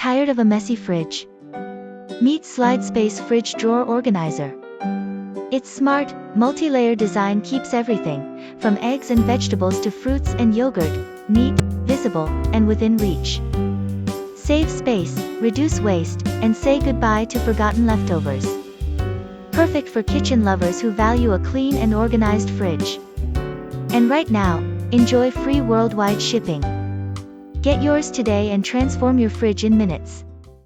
Tired of a messy fridge? Meet Slide Space Fridge Drawer Organizer. Its smart, multi-layer design keeps everything, from eggs and vegetables to fruits and yogurt, neat, visible, and within reach. Save space, reduce waste, and say goodbye to forgotten leftovers. Perfect for kitchen lovers who value a clean and organized fridge. And right now, enjoy free worldwide shipping. Get yours today and transform your fridge in minutes.